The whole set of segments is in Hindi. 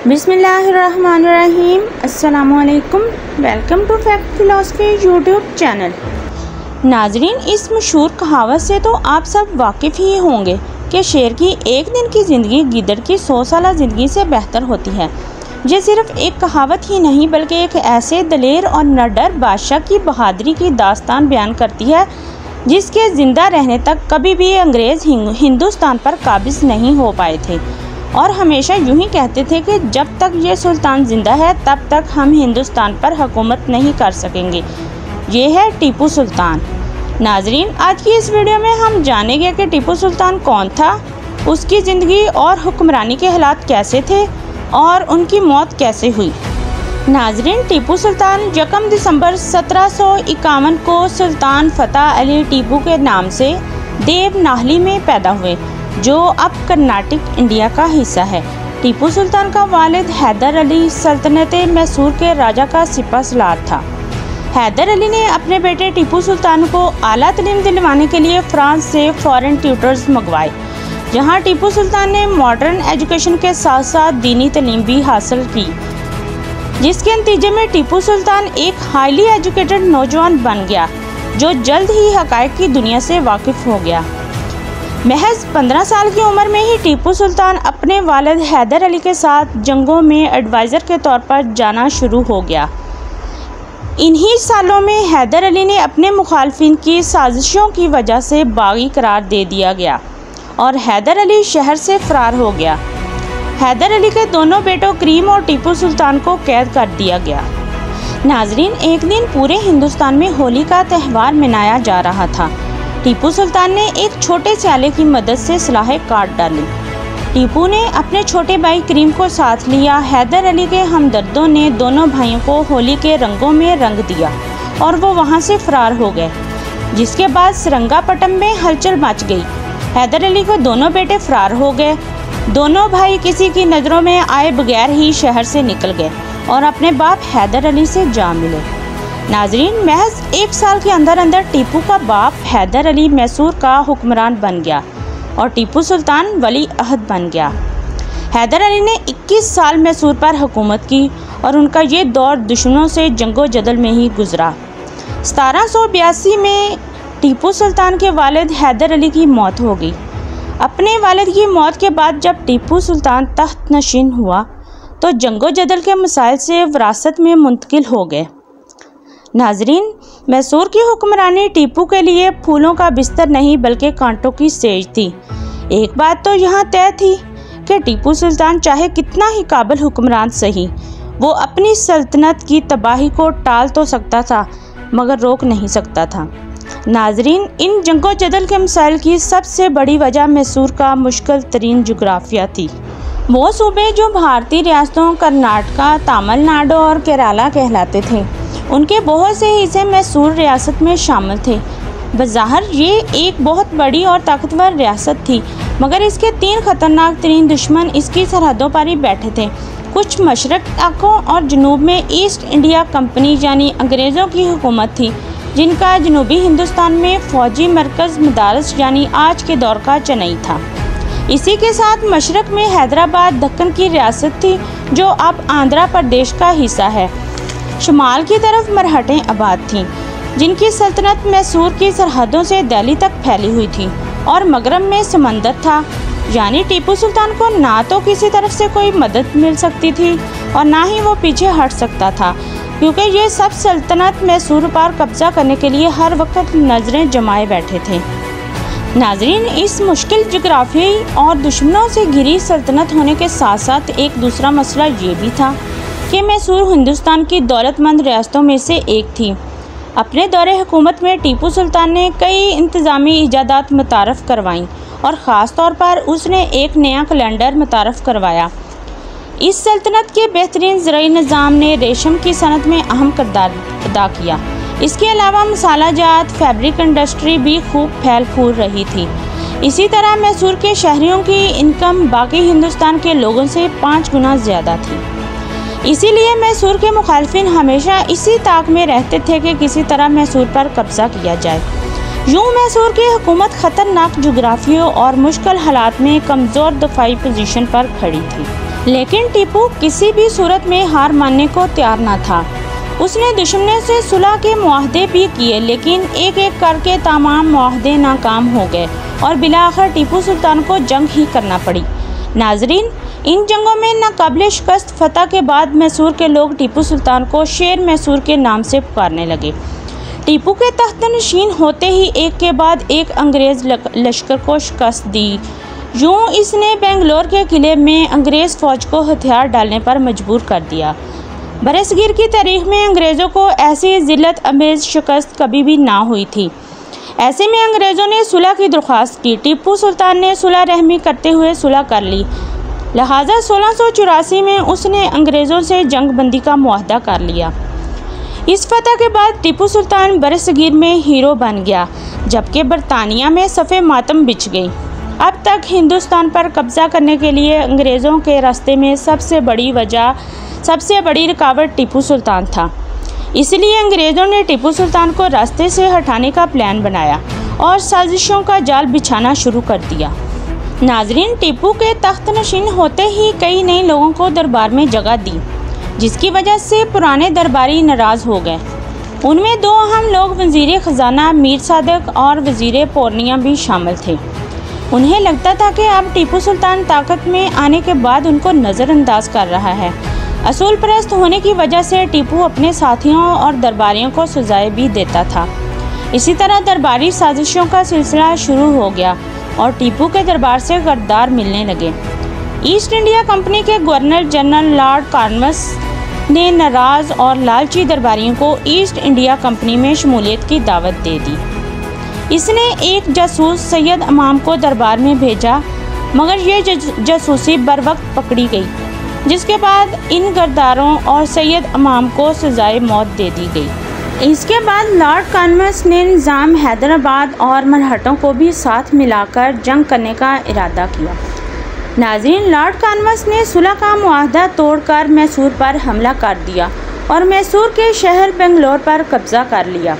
बिस्मिल्लाहिर्रहमानिर्रहीम। अस्सलामुअलैकुम। Welcome to fact philosophy YouTube channel. नाजरीन, इस मशहूर कहावत से तो आप सब वाकिफ़ ही होंगे कि शेर की एक दिन की ज़िंदगी गिद्दड़ की 100 साला ज़िंदगी से बेहतर होती है। ये सिर्फ एक कहावत ही नहीं बल्कि एक ऐसे दलेर और निडर बादशाह की बहादुरी की दास्तान बयान करती है जिसके ज़िंदा रहने तक कभी भी अंग्रेज़ हिंदुस्तान पर काबिज़ नहीं हो पाए थे और हमेशा यूं ही कहते थे कि जब तक ये सुल्तान ज़िंदा है तब तक हम हिंदुस्तान पर हुकूमत नहीं कर सकेंगे। ये है टीपू सुल्तान। नाजरीन, आज की इस वीडियो में हम जानेंगे कि टीपू सुल्तान कौन था, उसकी ज़िंदगी और हुक्मरानी के हालात कैसे थे और उनकी मौत कैसे हुई। नाजरीन, टीपू सुल्तान 1 दिसंबर 1751 को सुल्तान फतेह अली टीपू के नाम से देवनागरी में पैदा हुए, जो अब कर्नाटक इंडिया का हिस्सा है। टीपू सुल्तान का वालिद हैदर अली सल्तनत मैसूर के राजा का सिपहसालार था। हैदर अली ने अपने बेटे टीपू सुल्तान को आला तालीम दिलवाने के लिए फ्रांस से फॉरेन ट्यूटर्स मंगवाए, जहां टीपू सुल्तान ने मॉडर्न एजुकेशन के साथ साथ दीनी तालीम भी हासिल की, जिसके नतीजे में टीपू सुल्तान एक हाईली एजुकेटेड नौजवान बन गया जो जल्द ही हक़ाइक़ की दुनिया से वाकिफ़ हो गया। महज 15 साल की उम्र में ही टीपू सुल्तान अपने वालिद हैदर अली के साथ जंगों में एडवाइज़र के तौर पर जाना शुरू हो गया। इन्हीं सालों में हैदर अली ने अपने मुखालफिन की साजिशों की वजह से बागी करार दे दिया गया और हैदर अली शहर से फ़रार हो गया। हैदर अली के दोनों बेटों करीम और टीपू सुल्तान को कैद कर दिया गया। नाजरीन, एक दिन पूरे हिंदुस्तान में होली का त्यौहार मनाया जा रहा था। टीपू सुल्तान ने एक छोटे स्याले की मदद से सलाहें काट डाली। टीपू ने अपने छोटे भाई करीम को साथ लिया। हैदर अली के हमदर्दों ने दोनों भाइयों को होली के रंगों में रंग दिया और वो वहां से फरार हो गए, जिसके बाद सरंगापट्टम में हलचल मच गई। हैदर अली को दोनों बेटे फरार हो गए। दोनों भाई किसी की नज़रों में आए बगैर ही शहर से निकल गए और अपने बाप हैदर अली से जा मिले। नाजरीन, महज 1 साल के अंदर अंदर टीपू का बाप हैदर अली मैसूर का हुक्मरान बन गया और टीपू सुल्तान वली अहद बन गया। हैदर अली ने 21 साल मैसूर पर हुकूमत की और उनका ये दौर दुश्मनों से जंगो जदल में ही गुजरा। 1782 में टीपू सुल्तान के वालिद हैदर अली की मौत हो गई। अपने वालिद की मौत के बाद जब टीपू सुल्तान तख्त नशीन हुआ तो जंगो जदल के मसाइल से विरासत में मुंतकिल हो गए। नाजरीन, मैसूर की हुक्मरानी टीपू के लिए फूलों का बिस्तर नहीं बल्कि कांटों की सेज थी। एक बात तो यहाँ तय थी कि टीपू सुल्तान चाहे कितना ही काबिल हुक्मरान सही, वो अपनी सल्तनत की तबाही को टाल तो सकता था मगर रोक नहीं सकता था। नाजरीन, इन जंगो जदल के मसाइल की सबसे बड़ी वजह मैसूर का मुश्किल तरीन जोग्राफिया थी। वो सूबे जो भारतीय रियासतों कर्नाटका, तमिलनाडु और केरला कहलाते थे, उनके बहुत से हिस्से मैसूर रियासत में शामिल थे। बज़ाहिर ये एक बहुत बड़ी और ताकतवर रियासत थी, मगर इसके 3 ख़तरनाक तरीन दुश्मन इसकी सरहदों पर ही बैठे थे। कुछ मशरक़ इलाकों और जनूब में ईस्ट इंडिया कंपनी यानी अंग्रेज़ों की हुकूमत थी, जिनका जनूबी हिंदुस्तान में फ़ौजी मरकज़ मदारस यानी आज के दौर का चेन्नई था। इसी के साथ मशरक़ में हैदराबाद दक्कन की रियासत थी, जो अब आंध्र प्रदेश का हिस्सा है। शुमाल की तरफ मरहटें आबाद थीं, जिनकी सल्तनत मैसूर की सरहदों से दिल्ली तक फैली हुई थी और मगरब में समंदर था। यानी टीपू सुल्तान को ना तो किसी तरफ से कोई मदद मिल सकती थी और ना ही वो पीछे हट सकता था, क्योंकि ये सब सल्तनत मैसूर पर कब्जा करने के लिए हर वक्त नज़रें जमाए बैठे थे। नाजरीन, इस मुश्किल जोग्राफियाई और दुश्मनों से घिरी सल्तनत होने के साथ साथ एक दूसरा मसला ये भी था कि मैसूर हिंदुस्तान की दौलतमंद रियासतों में से एक थी। अपने दौरे हुकूमत में टीपू सुल्तान ने कई इंतज़ामी इजादात मुतारफ़ करवाईं और ख़ास तौर पर उसने एक नया कैलेंडर मुतारफ़ करवाया। इस सल्तनत के बेहतरीन ज़राई निज़ाम ने रेशम की सनत में अहम किरदार अदा किया। इसके अलावा मसाला जात, फैब्रिक इंडस्ट्री भी खूब फैल फूल रही थी। इसी तरह मैसूर के शहरियों की इनकम बाकी हिंदुस्तान के लोगों से 5 गुना ज़्यादा थी। इसीलिए मैसूर के मुखालफिन हमेशा इसी ताक में रहते थे कि किसी तरह मैसूर पर कब्ज़ा किया जाए। यूँ मैसूर की हुकूमत ख़तरनाक जोग्राफियों और मुश्किल हालात में कमज़ोर दफ़ाई पोजीशन पर खड़ी थी। लेकिन टीपू किसी भी सूरत में हार मानने को तैयार न था। उसने दुश्मनों से सुलह के मुआहदे भी किए, लेकिन एक एक करके तमाम मुआहदे नाकाम हो गए और बिलाआखिर टीपू सुल्तान को जंग ही करना पड़ी। नाजरीन, इन जंगों में नाकाबिल शिकस्त फतह के बाद मैसूर के लोग टीपू सुल्तान को शेर मैसूर के नाम से पुकारने लगे। टीपू के तख्तनशीन होते ही एक के बाद एक अंग्रेज़ लश्कर को शिकस्त दी। यूँ इसने बेंगलोर के किले में अंग्रेज़ फ़ौज को हथियार डालने पर मजबूर कर दिया। बरसगीर की तारीख में अंग्रेज़ों को ऐसी ज़िल्लत अमेज़ शिकस्त कभी भी ना हुई थी। ऐसे में अंग्रेज़ों ने सुलह की दरख्वास्त की। टीपू सुल्तान ने सुलह रहमी करते हुए सुलह कर ली। लिहाजा 1684 में उसने अंग्रेज़ों से जंग बंदी का मुआहदा कर लिया। इस फतह के बाद टीपू सुल्तान बरसगीर में हीरो बन गया, जबकि बरतानिया में सफ़े मातम बिछ गई। अब तक हिंदुस्तान पर कब्ज़ा करने के लिए अंग्रेज़ों के रास्ते में सबसे बड़ी रुकावट टीपू सुल्तान था। इसलिए अंग्रेज़ों ने टीपू सुल्तान को रास्ते से हटाने का प्लान बनाया और साजिशों का जाल बिछाना शुरू कर दिया। नाजरीन, टीपू के तख्तनशीन होते ही कई नए लोगों को दरबार में जगह दी, जिसकी वजह से पुराने दरबारी नाराज़ हो गए। उनमें दो अहम लोग वज़ीर ख़जाना मीर सादक और वज़ीर पूर्णिया भी शामिल थे। उन्हें लगता था कि अब टीपू सुल्तान ताकत में आने के बाद उनको नज़रअंदाज कर रहा है। असूल परस्त होने की वजह से टीपू अपने साथियों और दरबारियों को सजाएं भी देता था। इसी तरह दरबारी साजिशों का सिलसिला शुरू हो गया और टीपू के दरबार से गद्दार मिलने लगे। ईस्ट इंडिया कंपनी के गवर्नर जनरल लॉर्ड कॉर्नवालिस ने नाराज़ और लालची दरबारियों को ईस्ट इंडिया कंपनी में शमूलियत की दावत दे दी। इसने एक जासूस सैयद इमाम को दरबार में भेजा, मगर ये जासूसी बर वक्त पकड़ी गई, जिसके बाद इन गद्दारों और सैयद इमाम को सजाए मौत दे दी गई। इसके बाद लॉर्ड कॉर्नवालिस ने निज़ाम हैदराबाद और मरहटों को भी साथ मिलाकर जंग करने का इरादा किया। नाज़रीन, लॉर्ड कॉर्नवालिस ने सुलह का मुआहदा तोड़कर मैसूर पर हमला कर दिया और मैसूर के शहर बेंगलोर पर कब्ज़ा कर लिया।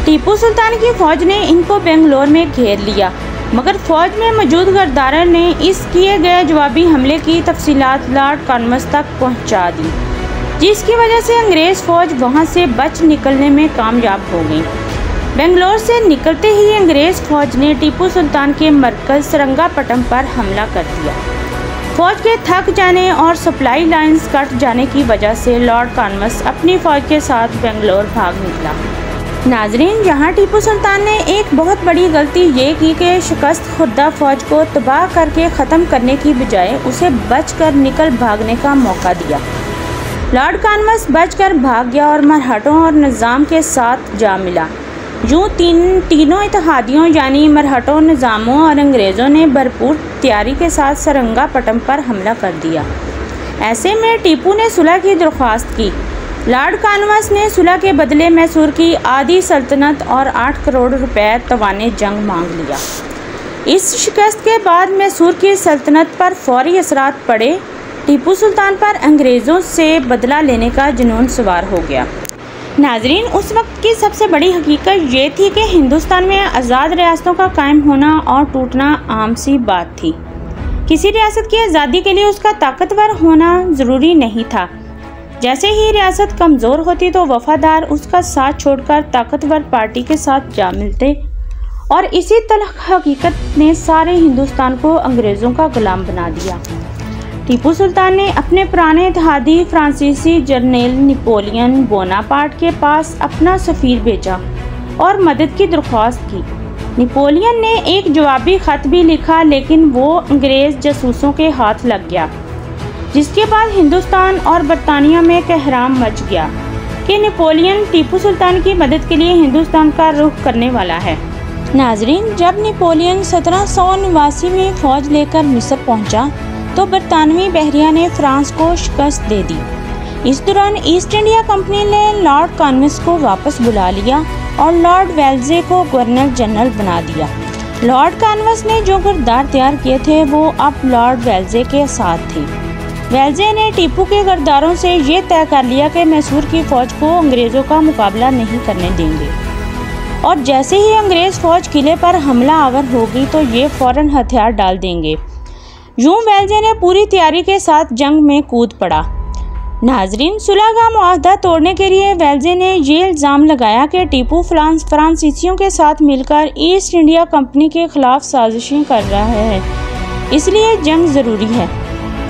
टीपू सुल्तान की फ़ौज ने इनको बेंगलोर में घेर लिया, मगर फ़ौज में मौजूद गद्दारों ने इस किए गए जवाबी हमले की तफसीलात लॉर्ड कॉर्नवालिस तक पहुंचा दी, जिसकी वजह से अंग्रेज़ फ़ौज वहां से बच निकलने में कामयाब हो गई। बेंगलोर से निकलते ही अंग्रेज़ फ़ौज ने टीपू सुल्तान के मरकज़ सरंगापट्टम पर हमला कर दिया। फ़ौज के थक जाने और सप्लाई लाइन्स कट जाने की वजह से लॉर्ड कॉर्नवालिस अपनी फ़ौज के साथ बेंगलोर भाग निकला। नाजरीन, यहाँ टीपू सुल्तान ने एक बहुत बड़ी गलती ये की कि शिकस्त खुर्दा फ़ौज को तबाह करके ख़त्म करने की बजाय उसे बचकर निकल भागने का मौका दिया। लॉर्ड कॉर्नवालिस बचकर भाग गया और मरहटों और निज़ाम के साथ जा मिला। यूँ तीनों इत्तेहादियों यानी मरहटों, निज़ामों और अंग्रेज़ों ने भरपूर तैयारी के साथ सरंगापट्टम पर हमला कर दिया। ऐसे में टीपू ने सुलह की दरख्वास्त की। लॉर्ड कॉर्नवालिस ने सुलह के बदले मैसूर की आधी सल्तनत और 8 करोड़ रुपए तवाने जंग मांग लिया। इस शिकस्त के बाद मैसूर की सल्तनत पर फौरी असरात पड़े। टीपू सुल्तान पर अंग्रेज़ों से बदला लेने का जुनून सवार हो गया। नाजरीन, उस वक्त की सबसे बड़ी हकीकत ये थी कि हिंदुस्तान में आज़ाद रियासतों का कायम होना और टूटना आम सी बात थी। किसी रियासत की आज़ादी के लिए उसका ताकतवर होना ज़रूरी नहीं था। जैसे ही रियासत कमज़ोर होती तो वफ़ादार उसका साथ छोड़कर ताकतवर पार्टी के साथ जा मिलते और इसी तलख हकीकत ने सारे हिंदुस्तान को अंग्रेज़ों का गुलाम बना दिया। टीपू सुल्तान ने अपने पुराने इत्तेहादी फ्रांसीसी जनरल नेपोलियन बोनापार्ट के पास अपना सफ़ीर भेजा और मदद की दरख्वास्त की। नेपोलियन ने एक जवाबी ख़त भी लिखा, लेकिन वो अंग्रेज़ जासूसों के हाथ लग गया, जिसके बाद हिंदुस्तान और बरतानिया में कहराम मच गया कि नेपोलियन टीपू सुल्तान की मदद के लिए हिंदुस्तान का रुख करने वाला है। नाजरीन, जब नेपोलियन 1789 में फ़ौज लेकर मिस्र पहुंचा तो बरतानवी बहरिया ने फ्रांस को शिकस्त दे दी। इस दौरान ईस्ट इंडिया कंपनी ने लॉर्ड कॉर्नवालिस को वापस बुला लिया और लॉर्ड वेल्जे को गवर्नर जनरल बना दिया। लॉर्ड कॉर्नवालिस ने जो गद्दार तैयार किए थे वो अब लॉर्ड वेल्जे के साथ थे। वेल्जे ने टीपू के गद्दारों से ये तय कर लिया कि मैसूर की फ़ौज को अंग्रेज़ों का मुकाबला नहीं करने देंगे और जैसे ही अंग्रेज़ फ़ौज किले पर हमला आवर होगी तो ये फ़ौरन हथियार डाल देंगे। यूं वेल्जे ने पूरी तैयारी के साथ जंग में कूद पड़ा। नाजरीन, सुलह का मुआहदा तोड़ने के लिए वेल्जे ने ये इल्ज़ाम लगाया कि टीपू फ्रांसीसियों के साथ मिलकर ईस्ट इंडिया कंपनी के खिलाफ साजिशें कर रहा है, इसलिए जंग ज़रूरी है।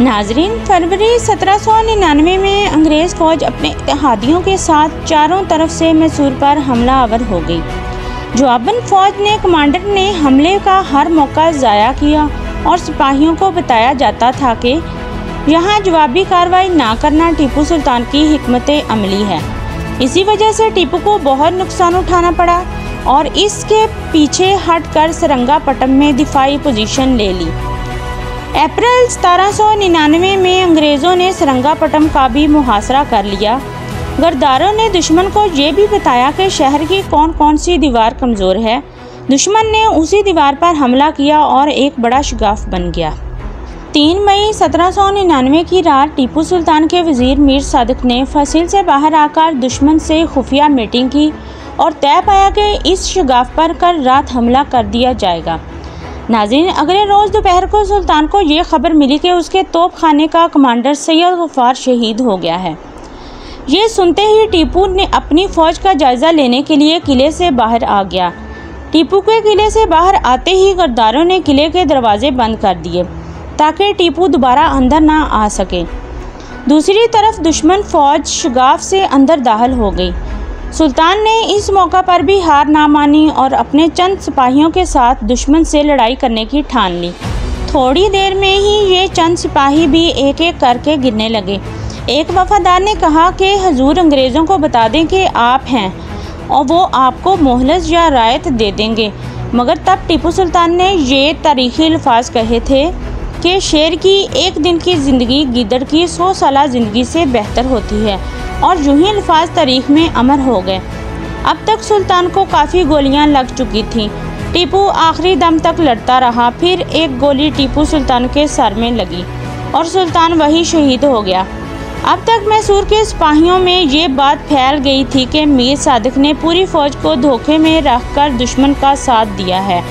नाजरीन, फरवरी 1799 में अंग्रेज़ फ़ौज अपने इत्तेहादियों के साथ चारों तरफ से मैसूर पर हमला आवर हो गई। जवाबन फ़ौज ने कमांडर ने हमले का हर मौका ज़ाया किया और सिपाहियों को बताया जाता था कि यहाँ जवाबी कार्रवाई ना करना टीपू सुल्तान की हिकमत अमली है। इसी वजह से टीपू को बहुत नुकसान उठाना पड़ा और इसके पीछे हटकर सरंगापट्टम में दिफाई पोजीशन ले ली। अप्रैल 1799 में अंग्रेज़ों ने सरंगापट्टम का भी मुहासरा कर लिया। गरदारों ने दुश्मन को ये भी बताया कि शहर की कौन कौन सी दीवार कमज़ोर है। दुश्मन ने उसी दीवार पर हमला किया और एक बड़ा शिगाफ बन गया। 3 मई 1799 की रात टीपू सुल्तान के वज़ीर मीर सादिक ने फसील से बाहर आकर दुश्मन से खुफिया मीटिंग की और तय पाया कि इस शिगाफ पर कल रात हमला कर दिया जाएगा। नाज़रीन, अगले रोज़ दोपहर को सुल्तान को ये खबर मिली कि उसके तोप खाने का कमांडर सैयद गफ्फार शहीद हो गया है। ये सुनते ही टीपू ने अपनी फ़ौज का जायज़ा लेने के लिए किले से बाहर आ गया। टीपू के किले से बाहर आते ही गद्दारों ने किले के दरवाजे बंद कर दिए ताकि टीपू दोबारा अंदर ना आ सके। दूसरी तरफ दुश्मन फ़ौज शिगाफ से अंदर दाखिल हो गई। सुल्तान ने इस मौका पर भी हार ना मानी और अपने चंद सिपाहियों के साथ दुश्मन से लड़ाई करने की ठान ली। थोड़ी देर में ही ये चंद सिपाही भी एक एक करके गिरने लगे। एक वफादार ने कहा कि हजूर अंग्रेज़ों को बता दें कि आप हैं और वो आपको मोहलत या रायत दे देंगे। मगर तब टीपू सुल्तान ने ये तारीख़ी अल्फाज कहे थे कि शेर की एक दिन की ज़िंदगी गिद्दड़ की 100 साला ज़िंदगी से बेहतर होती है, और यूं ही अल्फाज तारीख में अमर हो गए। अब तक सुल्तान को काफ़ी गोलियां लग चुकी थीं। टीपू आखिरी दम तक लड़ता रहा। फिर एक गोली टीपू सुल्तान के सर में लगी और सुल्तान वही शहीद हो गया। अब तक मैसूर के सिपाहियों में ये बात फैल गई थी कि मीर सादिक ने पूरी फ़ौज को धोखे में रखकर दुश्मन का साथ दिया है।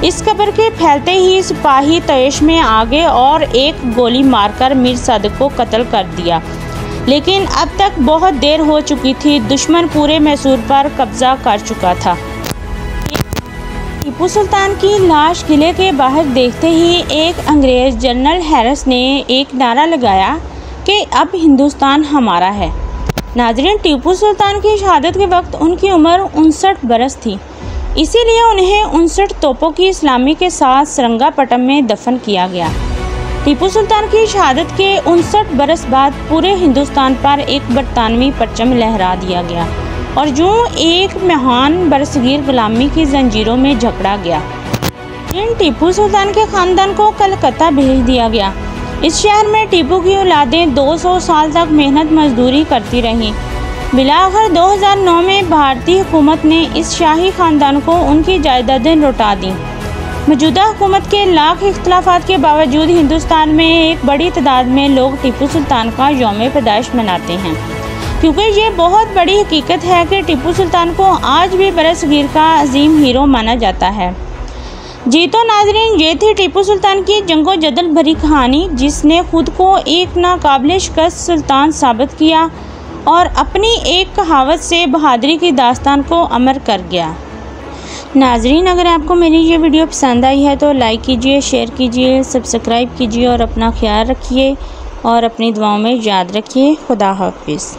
इस खबर के फैलते ही सिपाही तैश में आ गए और एक गोली मारकर मीर सादिक को कत्ल कर दिया। लेकिन अब तक बहुत देर हो चुकी थी। दुश्मन पूरे मैसूर पर कब्जा कर चुका था। टीपू सुल्तान की लाश किले के बाहर देखते ही एक अंग्रेज़ जनरल हैरिस ने एक नारा लगाया कि अब हिंदुस्तान हमारा है। नाज़रीन, टीपू सुल्तान की शहादत के वक्त उनकी उम्र 59 बरस थी। इसीलिए उन्हें 59 तोपों की इस्लामी के साथ सरंगापट्टम में दफन किया गया। टीपू सुल्तान की शहादत के 59 बरस बाद पूरे हिंदुस्तान पर एक बरतानवी परचम लहरा दिया गया और यूं एक महान बरसगीर गुलामी की जंजीरों में जकड़ा गया। टीपू सुल्तान के ख़ानदान को कलकत्ता भेज दिया गया। इस शहर में टीपू की औलादें 200 साल तक मेहनत मजदूरी करती रहीं। बिलाखिर 2009 में भारतीय हुकूमत ने इस शाही ख़ानदान को उनकी जायदादें लौटा दी। मौजूदा हुकूमत के लाख इख्तलाफात के बावजूद हिंदुस्तान में एक बड़ी तादाद में लोग टीपू सुल्तान का यौम पैदाइश मनाते हैं, क्योंकि ये बहुत बड़ी हकीकत है कि टीपू सुल्तान को आज भी बरसगीर का अजीम हीरो माना जाता है। जी तो नाजरीन, ये थी टीपू सुल्तान की जंगो जदल भरी कहानी, जिसने खुद को एक नाकाबिल शिकस्त सुल्तान साबित किया और अपनी एक कहावत से बहादुरी की दास्तान को अमर कर गया। नाजरीन, अगर आपको मेरी ये वीडियो पसंद आई है तो लाइक कीजिए, शेयर कीजिए, सब्सक्राइब कीजिए और अपना ख्याल रखिए और अपनी दुआओं में याद रखिए। खुदा हाफिज़।